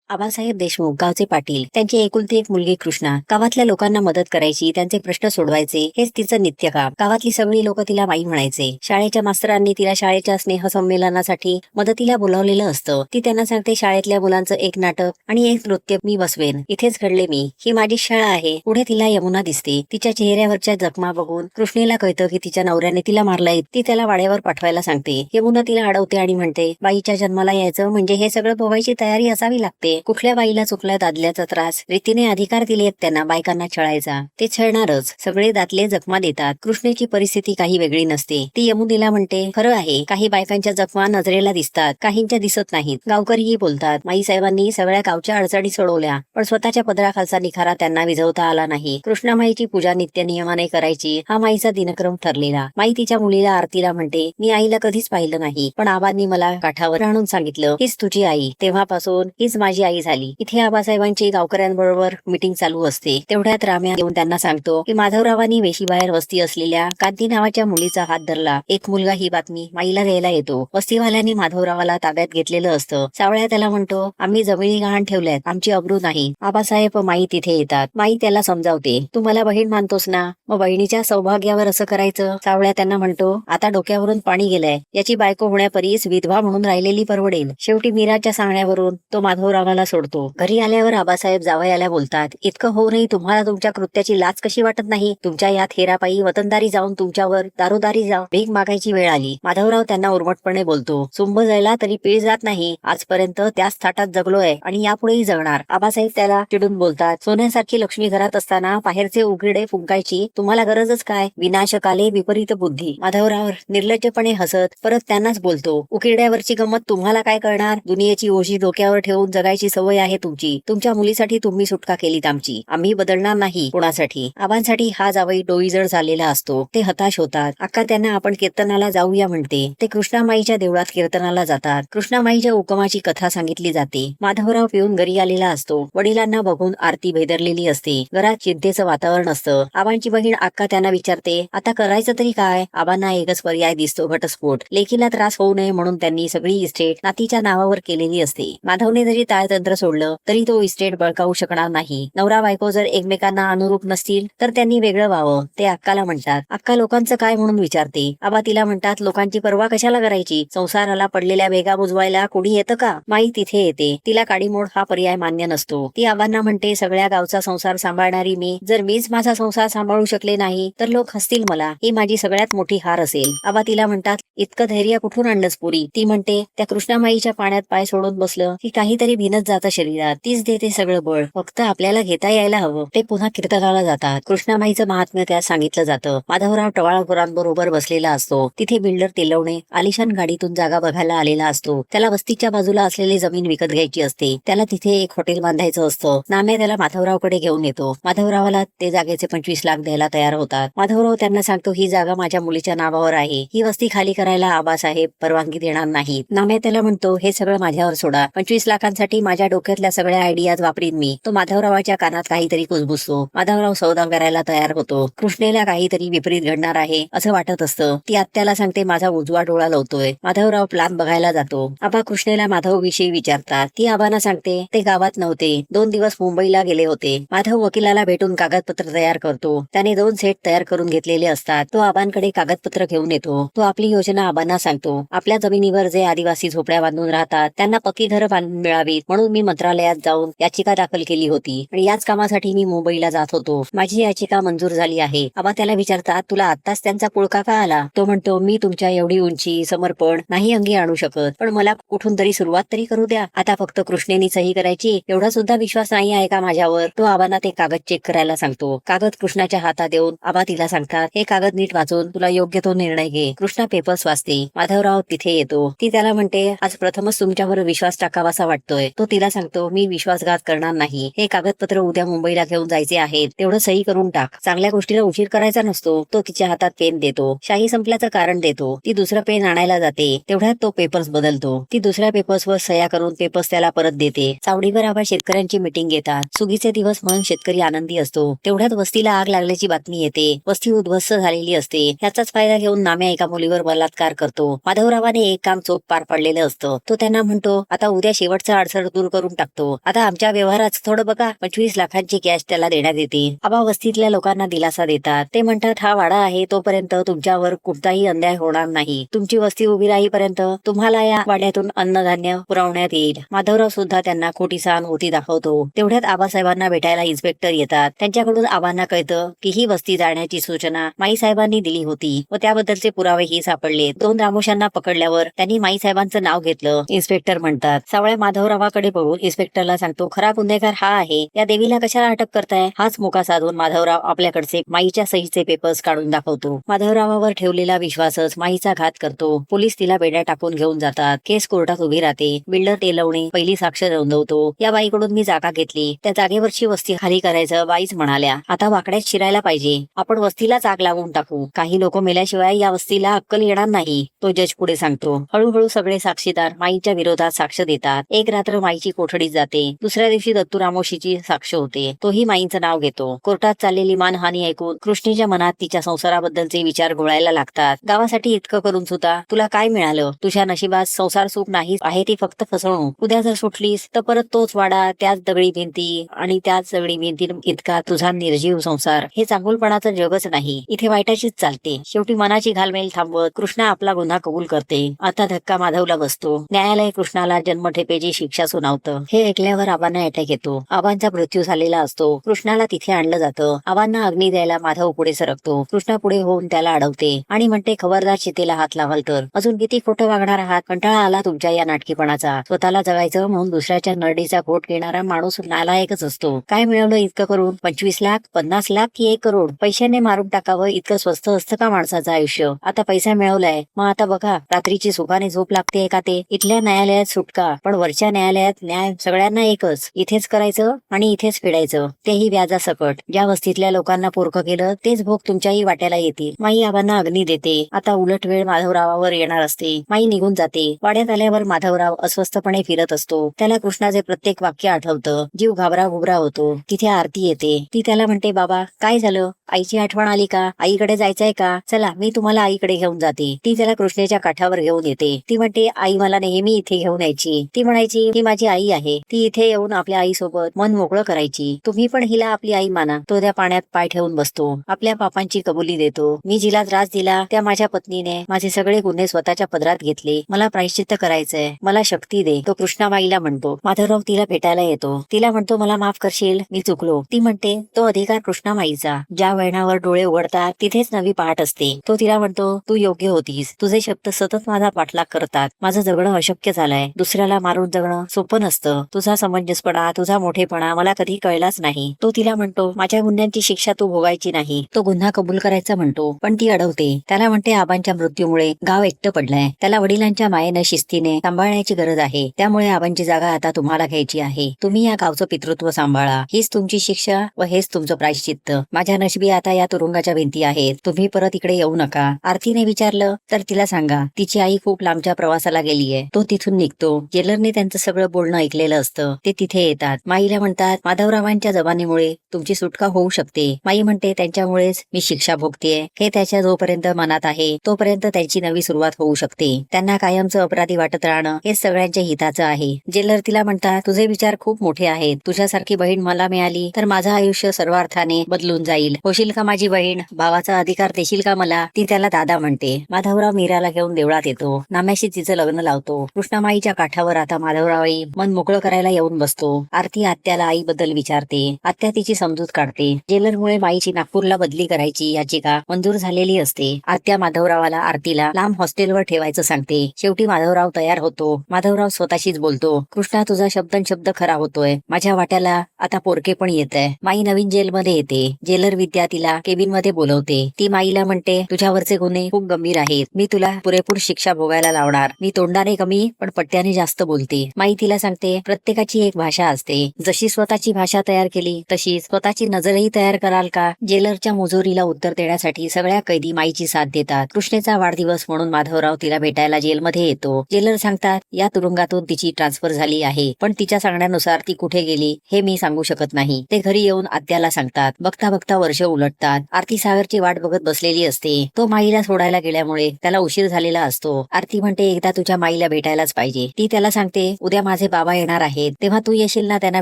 आबासाहेब देशमुख गावचे पाटील, त्यांची एकुलती एक मुलगी कृष्णा गावातल्या लोकांना मदत करायची, त्यांचे प्रश्न सोडवायचे, हेच तिचं नित्य काम. गावातली सगळी लोक तिला माई म्हणायचे. शाळेच्या मास्तरांनी तिला शाळेच्या स्नेहसंमेलनासाठी मदतीला बोलावलेलं असतं. ती त्यांना सांगते, शाळेतल्या मुलांचं एक नाटक आणि एक नृत्य मी बसवेन. इथेच घडले मी, ही माझी शाळा आहे. पुढे तिला यमुना दिसते. तिच्या चेहऱ्यावरच्या जखमा बघून कृष्णेला कळतं की तिच्या नवऱ्याने तिला मारलंय. ती त्याला वाड्यावर पाठवायला सांगते. यमुना तिला अडवते आणि म्हणते, बाईच्या जन्माला यायचं म्हणजे हे सगळं भोगायची तयारी असावी लागते. कुठल्या बाईला चुकला दादल्याचा त्रास? रीतीने अधिकार दिलेत त्यांना बायकांना छळायचा, ते छळणारच. सगळे दादले जखमा देतात. कृष्णेची परिस्थिती काही वेगळी नसते. ती यमुनेला म्हणते, खरं आहे, काही बायकांच्या जखमा नजरेला दिसतात, काहींच्या दिसत नाहीत. गावकरीही बोलतात, माईसाहेबांनी सगळ्या गावच्या अडचणी सोडवल्या, पण स्वतःच्या पदराखालचा निखारा त्यांना विझवता आला नाही. कृष्णामाईची पूजा नित्य नियमाने करायची, हा माईचा दिनक्रम ठरलेला. माई तिच्या मुलीला आरतीला म्हणते, मी आईला कधीच पाहिलं नाही, पण आबांनी मला काठावर आणून सांगितलं, हीच तुझी आई. तेव्हापासून हीच माझी आई झाली. इथे आबासाहेबांची गावकऱ्यांबरोबर मीटिंग चालू असते. तेवढ्यात राम्या येऊन त्यांना सांगतो की माधवरावांनी वेशीबाहेर वस्ती असलेल्या कांती नावाच्या मुलीचा हात धरला. एक मुलगा ही बातमी माईला द्यायला येतो. वस्तीवाल्यांनी माधवरावाला ताब्यात घेतलेलं असतं. सावळ्या त्याला म्हणतो, आम्ही जमिनी गहाण ठेवल्यात, आमची अब्रू नाही. आबासाहेब माई तिथे येतात. माई त्याला समजावते, तू मला बहीण मानतोस ना, मग बहिणीच्या सौभाग्यावर असं करायचं? सावळ्या त्यांना म्हणतो, आता डोक्यावरून पाणी गेलंय, याची बायको होण्यापरीस विधवा म्हणून राहिलेली परवडेल. शेवटी मीराच्या सांगण्यावरून तो माधवरावाला सोडतो. घरी आल्यावर आबासाहेब जावयाला बोलतात, इतकं होऊनही तुम्हाला तुमच्या कृत्याची लाज कशी वाटत नाही? तुमच्या या थेरापायी वतनदारी जाऊन तुमच्यावर दारोदारी जाऊन भीक मागायची वेळ आली. माधवराव त्यांना उर्मटपणे बोलतो, सुंब जायला तरी पीळ जात नाही. आजपर्यंत त्याच थाटात जगलोय आणि यापुढेही जगणार. आबासाहेब त्याला चिडून बोलतात, सोन्यासारखी लक्ष्मी घरात असताना बाहेरचे उघडे फुंकायची तुम्हाला गरजच काय? विनाशकाले विपरीत बुद्धी. माधवराव निर्लज्जपणे हसत परत त्यांनाच बोलतो, उकिरड्यावरची गंमत तुम्हाला काय कळणार? दुनियेची ओझी डोक्यावर ठेवून जगायची सवय आहे तुमची. तुमच्या मुलीसाठी तुम्ही सुटका केलीत आमची, आम्ही बदलणार नाही कोणासाठी. आबांसाठी हा जावई डोईजड झालेला असतो. ते हताश होतात. अक्का त्यांना आपण कीर्तनाला जाऊया म्हणते. ते कृष्णामाईच्या देवळात कीर्तनाला जातात. कृष्णामाईच्या उपमाची कथा सांगितली जाते. माधवराव पिऊन घरी आलेला असतो. वडिलांना बघून आरती भेदरलेली असते. घरात चिंतेचं वातावरण असतं. आबांची बहीण अक्का त्यांना विचारते, आता करायचं तरी काय? आबांना एकच पर्याय दिसतो, घटस्फोट. लेकीला त्रास होऊ नये म्हणून त्यांनी सगळी इस्टेट नातीच्या नावावर केलेली असते. माधवने जरी ताळतंत्र सोडलं तरी तो इस्टेट बळकावू शकणार नाही. नवरा बायको जर एकमेकांना अनुरूप नसतील तर त्यांनी वेगळं व्हावं, ते अक्काला म्हणतात. अक्का लोकांचं काय म्हणून विचारते. आबा तिला म्हणतात, लोकांची पर्वा कशाला करायची? संसाराला पडलेल्या भेगा बुजवायला कोणी येतं का? माई तिथे येते. तिला काडीमोड हा पर्याय मान्य नसतो. ती आबांना म्हणते, सगळ्या गावचा संसार सांभाळणारी मी जर मीच माझा संसार सांभाळू शकले नाही तर लोक हसतील मला, ही माझी सगळ्यात मोठी हार असेल. आबा तिला म्हणतात, इतकं धैर्य कुठून आणलंस पुरी? ती म्हणते, त्या कृष्णामाईच्या पाण्यात पाय सोडून बसलं की काहीतरी भिनत जातं शरीरात, तीच देते सगळं बळ, फक्त आपल्याला घेता यायला हवं. ते पुन्हा कीर्तनाला जातात. कृष्णामाईचं महात्म्य त्यात सांगितलं जातं. माधवराव टवाळखोरांबरोबर बसलेला असतो. तिथे बिल्डर तेलवणे आलिशान गाडीतून जागा बघायला आलेला असतो. त्याला वस्तीच्या बाजूला असलेली जमीन विकत घ्यायची असते. त्याला तिथे एक हॉटेल बांधायचं असतं. नाम्या त्याला माधवरावकडे घेऊन येतो. माधवरावाला ते जागेचे 25 लाख द्यायला तयार होतात. माधवराव त्यांना सांगतो, ही जागा माझ्या मुलीच्या नावावर आहे, ही वस्ती खाली करायला आबासाहेब परवानगी देणार नाहीत. नाम्या त्याला म्हणतो, हे सगळं माझ्यावर सोडा, 25 लाखांसाठी माझ्या डोक्यातल्या सगळ्या आयडियाज वापरीन मी. तो माधवरावाच्या कानात काहीतरी कुजबुजतो. माधवराव सौदा करायला तयार होतो. कृष्णेला काहीतरी विपरीत घडणार आहे असं वाटत असतं. ती आत्याला सांगते, माझा उजवा डोळा लावतोय. माधवराव प्लान बघायला जातो. आबा कृष्णेला माधव विषयी विचारतात. ती आबांना सांगते, ते गावात नव्हते, 2 दिवस मुंबईला गेले होते. माधव वकिलाला भेटून कागदपत्र तयार करतो. त्याने 2 सेट तयार करून घेतलेले असतात. तो आबांकडे कागदपत्र घेऊन येतो. तो आपली योजना आबांना सांगतो. आपल्या जमिनीवर जे आदिवासी झोपड्या बांधून राहतात त्यांना पक्की घरं बांधून मिळावीत म्हणून मी मंत्रालयात जाऊन याचिका दाखल केली होती आणि याच कामासाठी मी मुंबईला जात होतो. माझी याचिका मंजूर झाली आहे. आबा त्याला विचारतात, तुला आत्ताच त्यांचा पुळका का आला? तो म्हणतो, मी तुमच्या एवढी उंची समर्पण नाही अंगी आणू शकत, पण मला कुठून तरी सुरुवात तरी करू द्या. आता फक्त कृष्णेनी सही करायची, एवढा सुद्धा विश्वास नाही आहे का माझ्यावर? तो आबांना ते कागद चेक करायला सांगतो. कागद कृष्णाच्या हातात देऊन आबा तिला सांगतात, हे कागद नीट वाचून तुला योग्य तो निर्णय घे. कृष्णा पेपर्स वाचते. माधवराव तिथे येतो. ती त्याला म्हणते, आज प्रथमच तुमच्यावर विश्वास टाकावासा वाटतोय. तो तिला सांगतो, मी विश्वासघात करणार नाही. हे कागदपत्र उद्या मुंबईला घेऊन जायचे आहेत, तेवढं सही करून टाक. चांगल्या गोष्टीला उशीर करायचा नसतो. तो तिच्या हातात पेन देतो. शाही संपल्याचं कारण देतो. ती दुसरं पेन आणायला जाते. तेवढ्यात तो पेपर्स बदलतो. ती दुसऱ्या पेपर्सवर सह्या करून पेपर्स त्याला परत देते. चावडीवर आबा शेतकऱ्यांची मीटिंग घेतात. सुगीचे दिवस म्हणून शेतकरी आनंदी असतो. तेवढ्यात वस्तीला आग लागल्याची बातमी येते. वस्ती उद्ध्वस्त झालेली असते. ह्याचाच फायदा घेऊन नाम्या एका मुलीवर बलात्कार करतो. माधवरावाने एक काम चोख पार पाडलेलं असतं. तो त्यांना म्हणतो, आता उद्या शेवटचा अडसर दूर करून टाकतो. आता आमच्या व्यवहारात थोडं बघा. 25 लाखांची कॅश त्याला देण्यात येते. आबा वस्तीतल्या लोकांना दिलासा देतात. ते म्हणतात हा वाडा आहे तोपर्यंत तुमच्यावर कोणताही अन्याय होणार नाही. तुमची वस्ती उभी राहीपर्यंत तुम्हाला या वाड्यातून अन्नधान्य पुरवण्यात येईल. माधवराव सुद्धा त्यांना खोटी सहानुभूती दाखवतो. तेवढ्यात आबासाहेबांना भेटायला इन्स्पेक्टर येतात. त्यांच्याकडून आबांना कळतं की ही वस्ती जाळण्याची सूचना माईसाहेबांनी दिली होती व त्याबद्दलचे पुरावेही सापडले. 2 रामोशांना पकडल्यावर त्यांनी माईसाहेबांचं नाव घेतलं. इन्स्पेक्टर म्हणतात. सावळ्या माधवरावाकडे बघून इन्स्पेक्टरला सांगतो खरा गुन्हेगार हा आहे. या देवीला कशाला अटक करताय? हाच मुका साधून माधवराव आपल्याकडचे माईच्या सहीचे पेपर्स काढून दाखवतो. माधवरावावर ठेवलेला विश्वासच माईचा घात करतो. पोलीस तिला बेड्या टाकून घेऊन जातात. केस कोर्टात उभी राहते. बिल्डर तेलवणे पहिली साक्ष नोंदवतो. या बाईकडून मी जागा घेतली. त्या जागेवरची वस्ती खाली करायचं बाईच म्हणाल्या. आता वाकड्यात शिरायला पाहिजे. आपण वस्तीलाच आग लावून टाकू. काही लोक मेल्याशिवाय या वस्तीला अक्कल येणार नाही. तो जज पुढे सांगतो. हळूहळू सगळे साक्षीदार माईच्या विरोधात साक्ष देतात. एक रात्र माईची कोठडीत जाते. दुसऱ्या दिवशी दत्तू रामोशीची साक्ष होते. तोही माईंचं नाव घेतो. कोर्टात चाललेली मानहानी ऐकून कृष्णीच्या मनात तिच्या संसाराबद्दलचे विचार घोळायला लागतात. गावासाठी इतकं करून सुद्धा तुला काय मिळालं? तुझ्या नशिबात संसार सुख नाही आहे, ती फक्त फसवणूक. उद्या जर सुटलीस तर परत तोच वाडा, त्याच दगडी भिंती आणि त्याच दगडी भिंती इतका तुझा निर्जीव संसार. हे चांगुलपणाचं जगच नाही. इथे वाईटाचीच चालते. शेवटी मनाची घालमेल थांबवत कृष्णा आपला गुन्हा कबूल करते. आता धक्का माधवला बसतो. न्यायालय कृष्णाला जन्मठेपेची शिक्षा सुनावतं. हे ऐकल्यावर आबांना अटॅक येतो. आबांचा मृत्यू झालेला असतो. कृष्णाला तिथे आणलं जातं. आबांना अग्नी द्यायला माधव पुढे सरकतो. कृष्णा पुढे होऊन त्याला अडवते आणि म्हणते खबरदार चितेला हात लावाल तर. अजून किती खोटं वागणार आहात? कंटाळा आला तुमच्या या नाटकीपणाचा. स्वतःला जगायचं म्हणून दुसऱ्याच्या नरडीचा घोट घेणारा माणूस नालायकच असतो. काय मिळवलं इतकं करून? 25 लाख, 50 लाख की 1 करोड? पैशाने मारून टाकावं इतकं स्वस्त असतं का माणसाचं आयुष्य? आता पैसा मिळवलाय मग आता बघा रात्रीची सुखाने झोप लागते का ते? इथल्या न्यायालयात सुटका, पण वरच्या न्यायालयात न्याय सगळ्यांना एकच. इथेच करायचं आणि इथेच फेडायचं, तेही व्याजासकट. ज्या वस्तीतल्या लोकांना पोरकं केलं तेच भोग तुमच्याही वाट्याला येतील. माई आबांना अग्नी देते. आता उलट वेळ माधवरावावर येणार असते. माई निघून जाते. वाड्यात आल्यावर माधवराव अस्वस्थपणे फिरत असतो. त्याला कृष्णाचे प्रत्येक वाक्य आठवतं. जीव घाबरा घुबरा होतो. तिथे आरती येते. ती त्याला म्हणते बाबा काय झालं? आईची आठवण आली का? आईकडे जायचंय का? चला मी तुम्हाला आईकडे घेऊन जाते. ती त्याला कृष्णेच्या काठावर घेऊन येते. ती म्हणते आई मला नेहमी इथे घेऊन यायची. ती म्हणायची ती माझी आई आहे. ती इथे येऊन आपल्या आई सोबत मन मोकळं करायची. तुम्ही पण हिला आपली आई माना. तो त्या पाण्यात पाय ठेवून बसतो. आपल्या पापांची कबुली देतो. मी जिला त्रास दिला त्या माझ्या पत्नीने माझे सगळे गुन्हे स्वतःच्या पदरात घेतले. मला प्रायश्चित्त करायचंय. मला शक्ती दे. तो कृष्णाबाईला म्हणतो. माधवराव तिला भेटायला येतो. तिला म्हणतो मला माफ करशील? मी चुकलो. ती म्हणते तो अधिकार कृष्णामाईचा. ज्या वळणावर डोळे उघडतात तिथेच नवी पहाट असते. तो तिला म्हणतो तू योग्य होतीस. तुझे शब्द सतत माझा पाठलाग करतात. माझं जगणं अशक्य झालंय. दुसऱ्याला मारून जगणं सोपं नसतं. तुझा समंजसपणा, तुझा मोठेपणा मला कधी कळलाच नाही. तो तिला म्हणतो माझ्या गुन्ह्यांची शिक्षा तू भोगायची नाही. तो गुन्हा कबूल करायचा म्हणतो, पण ती अडवते. त्याला म्हणते आबांच्या मृत्यूमुळे गाव एकटं पडलंय. त्याला वडिलांच्या मायेने शिस्तीने सांभाळण्याची गरज आहे. त्यामुळे आबांची जागा आता तुम्हाला घ्यायची आहे. तुम्ही या गावचं पितृत्व सांभाळा. हीच तुमची शिक्षा व हेच तुमचं प्रायश्चित्त. माझ्या नशिबी आता या तुरुंगाच्या भिंती आहेत. तुम्ही परत इकडे येऊ नका. आरतीने विचारलं तर तिला सांगा तिची आई खूप लांबच्या प्रवासाला गेलीये. तो तिथून निघतो. जेलरने त्यांचं सगळं बोलणं ऐकलेलं असतं. ते तिथे येतात. माईला म्हणतात माधवरावांच्या जबानीमुळे तुमची सुटका होऊ शकते. माई म्हणते त्यांच्यामुळेच मी शिक्षा भोगतेय. हे त्याच्या जोपर्यंत मनात आहे तोपर्यंत त्यांची नवी सुरुवात होऊ शकते. त्यांना कायमचं अपराधी वाटत राहणं हे सगळ्यांच्या हिताचं आहे. जेलर तिला म्हणतात तुझे विचार खूप मोठे आहेत. तुझ्यासारखी बहीण मला मिळाली तर माझं आयुष्य सर्व अर्थाने बदलून जाईल. होशील का माझी बहीण? भावाचा अधिकार देशील का मला? ती त्याला दादा म्हणते. माधवराव मीराला घेऊन देवळात येतो. नाम्याशी तिचं लग्न लावतो. कृष्णामाईच्या काठावर आता माधवरावही मन मोकळं करायला येऊन बसतो. आरती आत्याला आईबद्दल विचारते. आत्या तिची समजूत काढते. जेलरमुळे माईची नागपूरला बदली करायची याचिका मंजूर झालेली असते. आत्या माधवरावाला आरतीला लांब हॉस्टेलवर ठेवायचं सांगते. शेवटी माधवराव तयार होतो. माधवराव स्वतःशीच बोलतो कृष्णा तुझा शब्द खरा होतोय. माझ्या वाट्याला आता पोरके पण येतंय. माई नवीन जेलमध्ये येते. जेलर विद्या तिला केबिन मध्ये बोलवते. ती माईला म्हणते तुझ्यावरचे गुन्हे खूप गंभीर आहेत. मी तुला पुरेपूर शिक्षा भोगायला लावणार. मी तोंडाने कमी पण पट्ट्याने जास्त बोलते. माई तिला सांगते प्रत्येकाची एक भाषा असते. जशी स्वतःची भाषा तयार केली तशीच स्वतःची नजरही तयार कराल का? जेलरच्या मुजोरीला उत्तर देण्यासाठी सगळ्या कैदी माईची साथ देतात. कृष्णेचा वाढदिवस म्हणून माधवराव तिला भेटायला जेलमध्ये येतो. जेलर सांगतात या तुरुंगातून तिची ट्रान्सफर झाली आहे, पण तिच्या सांगण्यानुसार ती कुठे गेली हे मी सांगू शकत नाही. ते घरी येऊन आत्याला सांगतात. बघता बघता वर्ष उलटतात. आरती सागरची वाट बघत बसलेली असते. तो माईला सोडायला गेल्यामुळे त्याला उशीर झालेला असतो. आरती म्हणते एकदा तुझ्या माईला भेटायलाच पाहिजे. ती त्याला सांगते उद्या माझे तुझे बाबा येणार आहेत तेव्हा तू येशील ना त्यांना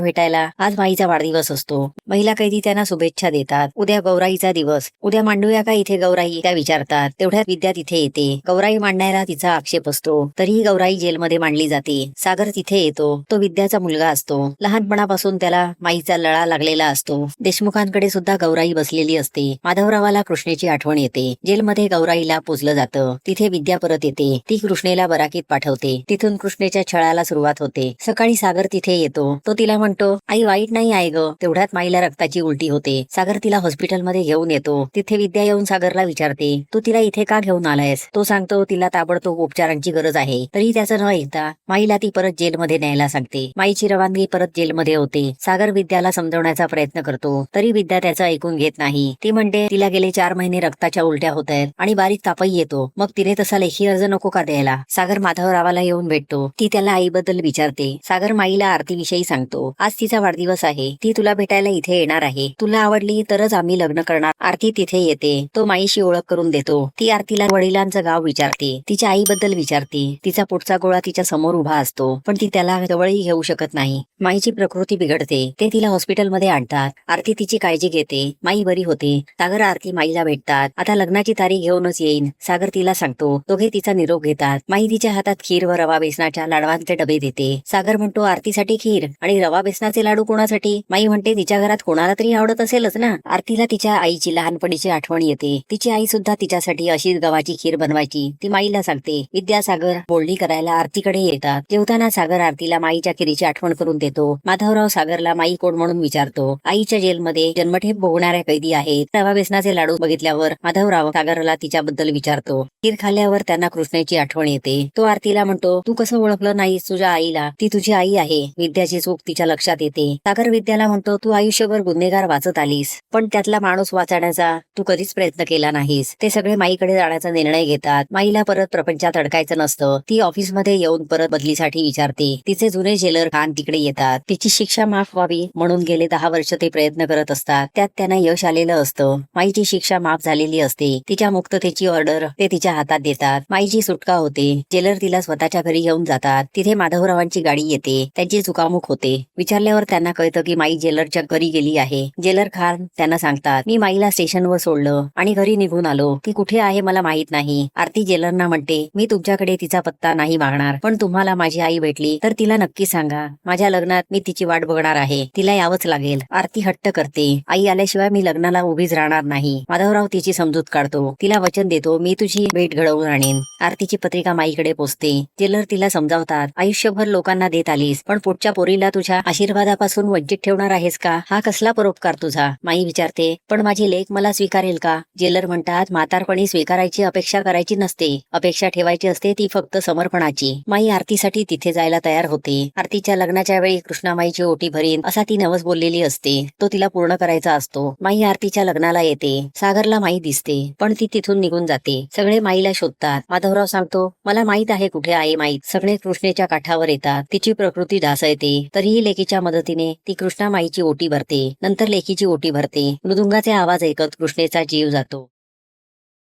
भेटायला. आज माईचा वाढदिवस असतो. महिला कैदी त्यांना शुभेच्छा देतात. उद्या गौराईचा दिवस, उद्या मांडूया का इथे गौराई, त्या विचारतात. तेवढ्यात विद्या तिथे येते. गौराई मांडण्याला तिचा आक्षेप असतो, तरीही गौराई जेलमध्ये मांडली जाते. सागर तिथे येतो. तो विद्याचा मुलगा असतो. लहानपणापासून त्याला माईचा लळा लागलेला असतो. देशमुखांकडे सुद्धा गौराई बसलेली असते. माधवरावाला कृष्णेची आठवण येते. जेलमध्ये गौराईला पुजलं जातं. तिथे विद्या परत येते. ती कृष्णेला बराकीत पाठवते. तिथून कृष्णेच्या छळाला सुरुवात होते. सकाळी सागर तिथे येतो. तो तिला म्हणतो, आई वाईट नाही आहे ग. तेवढ्यात माईला रक्ताची उलटी होते. सागर तिला हॉस्पिटलमध्ये घेऊन येतो. तिथे विद्या येऊन सागरला विचारते, तू तिला इथे का घेऊन आलायस? तो सांगतो, तिला ताबडतोब उपचारांची गरज आहे. तरी त्याचं न ऐकता माईला ती परत जेलमध्ये न्यायला सांगते. माईची रवानगी परत जेलमध्ये होते. सागर विद्याला समजवण्याचा प्रयत्न करतो, तरी विद्या त्याचं ऐकून घेत नाही. ती म्हणते, तिला गेले 4 महिने रक्ताच्या उलट्या होत आहेत आणि बारीक तापही येतो. मग तिने तसा लेखी अर्ज नको का द्यायला? सागर माधवरावाला येऊन भेटतो. ती त्याला आईबद्दल विचारते. सागर माईला आरतीविषयी सांगतो. आज तिचा वाढदिवस आहे. ती तुला भेटायला इथे येणार आहे. तुला आवडली तरच आम्ही लग्न करणार. आरती तिथे येते. तो माईशी ओळख करून देतो. ती आरतीला वडिलांचं गाव विचारते. तिच्या आईबद्दल विचारते. तिचा पोटचा गोळा तिच्या समोर उभा असतो, पण ती त्याला जवळही घेऊ शकत नाही. माईची प्रकृती बिघडते. ते तिला हॉस्पिटलमध्ये आणतात. आरती तिची काळजी घेते. माई बरी होते. सागर आरती माईला भेटतात. आता लग्नाची तारीख घेऊनच येईन, सागर तिला सांगतो. दोघे तिचा निरोप घेतात. माई तिच्या हातात खीर व रवा बेसनाच्या लाडवांचे डबे देते. सागर म्हणतो, आरतीसाठी खीर आणि रवा बेसनाचे लाडू कोणासाठी? माई म्हणते, तिच्या घरात कोणाला तरी आवडत असेलच ना. आरतीला तिच्या आईची लहानपणीची आठवण येते. तिची आई सुद्धा तिच्यासाठी अशीच गव्हाची खीर बनवायची. ती माईला सांगते. विद्या सागर बोलणी करायला आरतीकडे येतात. जेवताना सागर आरतीला माईच्या खिरीची आठवण करून देतो. माधवराव सागरला माई कोण म्हणून विचारतो. आईच्या जेलमध्ये जन्मठेप भोगणाऱ्या कैदी आहेत. रवा बेसनाचे लाडू बघितल्यावर माधवराव सागरला तिच्याबद्दल विचारतो. खीर खाल्ल्यावर त्यांना कृष्णेची आठवण येते. तो आरतीला म्हणतो, तू कसं ओळखलं नाहीस तुझ्या आईला? ती तुझी आई आहे. विद्याची चूक तिच्या लक्षात येते. सागर विद्याला म्हणतो, तू आयुष्यभर गुन्हेगार वाचत आलीस, पण त्यातला माणूस वाचण्याचा तू कधीच प्रयत्न केला नाहीस. ते सगळे माईकडे जाण्याचा निर्णय घेतात. माईला परत प्रपंचात अडकायचं नसतं. ती ऑफिसमध्ये येऊन परत बदलीसाठी विचारते. तिचे जुने जेलर खान तिकडे येतात. तिची शिक्षा माफ व्हावी म्हणून गेले 10 वर्ष ते प्रयत्न करत असतात. त्यात त्यांना यश आलेलं असतं. माईची शिक्षा माफ झालेली असते. तिच्या मुक्ततेची ऑर्डर ते तिच्या हातात देतात. माईची सुटका होते. जेलर तिला स्वतःच्या घरी घेऊन जातात. तिथे माधवरावांची गाडी येते. त्यांची चुकामुक होते. विचारल्यावर त्यांना कळतं की माई जेलरच्या घरी गेली आहे. जेलर खान त्यांना सांगतात, मी माईला स्टेशनवर सोडलं आणि घरी निघून आलो. ती कुठे आहे मला माहित नाही. आरती जेलरना म्हणते, मी तुमच्याकडे तिचा पत्ता नाही मागणार, पण तुम्हाला माझी आई भेटली तर तिला नक्की सांगा. माझ्या लग्नात मी तिची वाट बघणार आहे. तिला यावंच लागेल. आरती हट्ट करते. आई आल्याशिवाय मी लग्नाला उभीच राहणार नाही. माधवराव तिची समजूत काढतो. तिला वचन देतो, मी तुझी भेट घडवून आणीन. आरतीची पत्रिका माईकडे पोचते. जेलर तिला समजावतात, आयुष्यभर लोकांना देत आलीस, पण पुढच्या पोरीला तुझ्या आशीर्वादापासून वंचित ठेवणार आहेस का? हा कसला परोपकार तुझा? माई विचारते, पण माझी लेक मला स्वीकारेल का? जेलर म्हणतात, म्हातारपणी स्वीकारायची अपेक्षा करायची नसते. अपेक्षा ठेवायची असते ती फक्त समर्पणाची. माई आरतीसाठी तिथे जायला तयार होते. आरतीच्या लग्नाच्या वेळी कृष्णामाईची ओटी भरीन असा ती नवस बोललेली असते. तो तिला पूर्ण करायचा असतो. माई आरतीच्या लग्नाला येते. सागरला माई दिसते, पण ती तिथून निघून जाते. सगळे माईला शोधतात. माधवराव सांगतो, मला माहित आहे कुठे आहे माई. सगळे कृष्णेच्या काठावर येतात. तिची प्रकृती ढासळते. तरीही लेकीच्या मदतीने ती कृष्णामाईची ओटी भरते. नंतर लेकीची ओटी भरते. मृदुंगाचे आवाज ऐकत कृष्णेचा जीव जातो.